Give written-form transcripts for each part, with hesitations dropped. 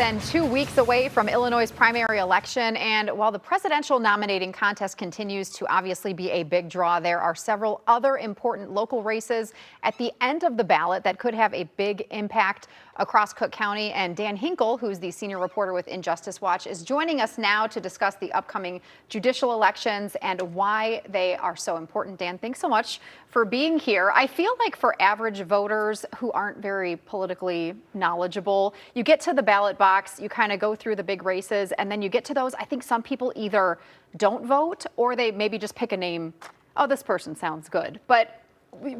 than 2 weeks away from Illinois' primary election, and while the presidential nominating contest continues to obviously be a big draw, there are several other important local races at the end of the ballot that could have a big impact across Cook County. And Dan Hinkle, who's the senior reporter with Injustice Watch, is joining us now to discuss the upcoming judicial elections and why they are so important. Dan, thanks so much for being here. I feel like for average voters who aren't very politically knowledgeable, you get to the ballot box, you kind of go through the big races, and then you get to those. I think some people either don't vote or they maybe just pick a name. Oh, this person sounds good. But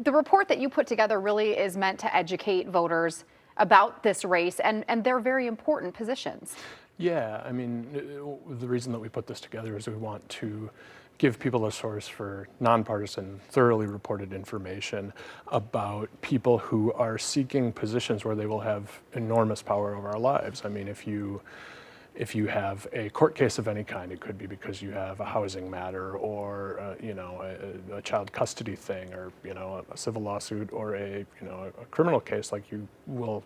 the report that you put together really is meant to educate voters about this race, and they're very important positions. Yeah, I mean, the reason that we put this together is we want to give people a source for nonpartisan, thoroughly reported information about people who are seeking positions where they will have enormous power over our lives. I mean, if you have a court case of any kind, it could be because you have a housing matter or a child custody thing, or a civil lawsuit, or a criminal case. Like you will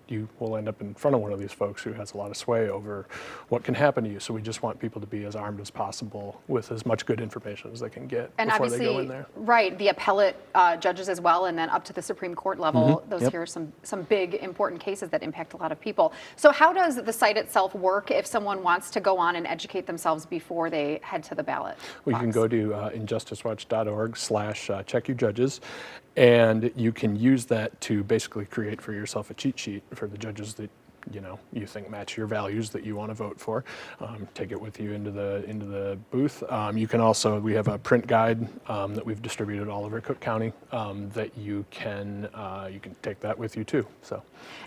end up in front of one of these folks who has a lot of sway over what can happen to you. So we just want people to be as armed as possible with as much good information as they can get and before they go in there. Right, the appellate judges as well, and then up to the Supreme Court level. Those here are some big important cases that impact a lot of people. So how does the site itself work if someone wants to go on and educate themselves before they head to the ballot Well, you can go to injusticewatch.org/checkyourjudges, and you can use that to basically create for yourself a cheat sheet for the judges that you think match your values that you want to vote for. Take it with you into the booth. You can also, we have a print guide that we've distributed all over Cook County that you can take that with you too. So,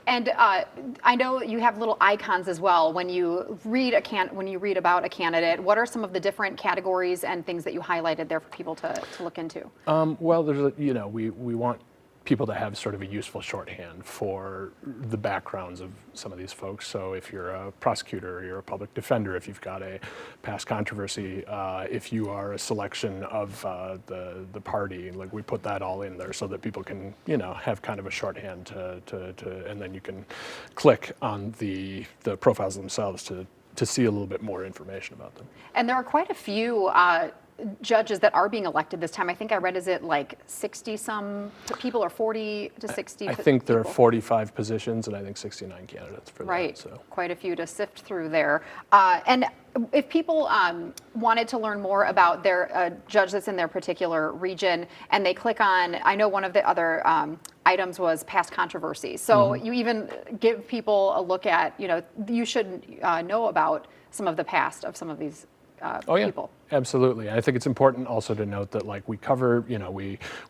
and I know you have little icons as well when you read about a candidate. What are some of the different categories and things that you highlighted there for people to look into? Well, there's we want people to have sort of a useful shorthand for the backgrounds of some of these folks. So if you're a prosecutor, or you're a public defender, if you've got a past controversy, if you are a selection of the party, like we put that all in there so that people can have kind of a shorthand to and then you can click on the profiles themselves to see a little bit more information about them. And there are quite a few judges that are being elected this time. I think I read, is it like 60 some people, or 40 to 60? I think there are 45 positions, and I think 69 candidates for right. that. So quite a few to sift through there. And if people wanted to learn more about their judge that's in their particular region, and they click on, I know one of the other items was past controversy. So you even give people a look at, you should know about some of the past of some of these people. Absolutely. I think it's important also to note that, like, we cover,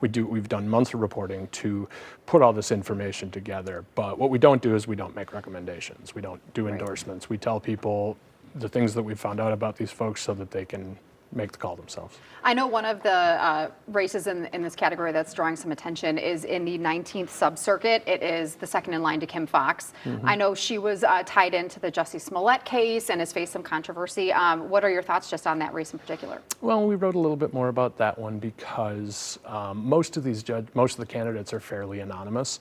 we've done months of reporting to put all this information together, but what we don't do is we don't make recommendations. We don't do endorsements. We tell people the things that we've found out about these folks so that they can make the call themselves. I know one of the races in this category that's drawing some attention is in the 19th Sub-Circuit. It is the second in line to Kim Foxx. I know she was tied into the Jussie Smollett case and has faced some controversy. What are your thoughts just on that race in particular? Well, we wrote a little bit more about that one because most of the candidates are fairly anonymous.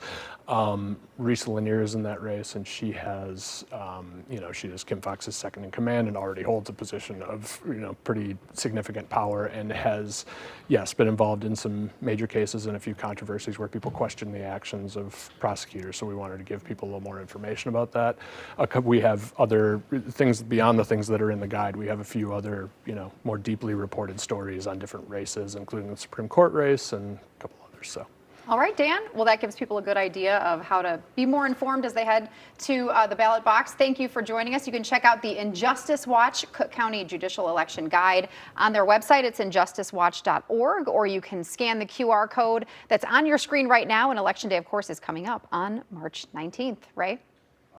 Risa Lanier is in that race, and she has, she is Kim Foxx's second in command and already holds a position of, pretty significant power, and has, yes, been involved in some major cases and a few controversies where people question the actions of prosecutors. So we wanted to give people a little more information about that. We have other things beyond the things that are in the guide. We have a few other, more deeply reported stories on different races, including the Supreme Court race and a couple others. So. All right, Dan. Well, that gives people a good idea of how to be more informed as they head to the ballot box. Thank you for joining us. You can check out the Injustice Watch Cook County Judicial Election Guide on their website. It's injusticewatch.org, or you can scan the QR code that's on your screen right now. And Election Day, of course, is coming up on March 19th, right?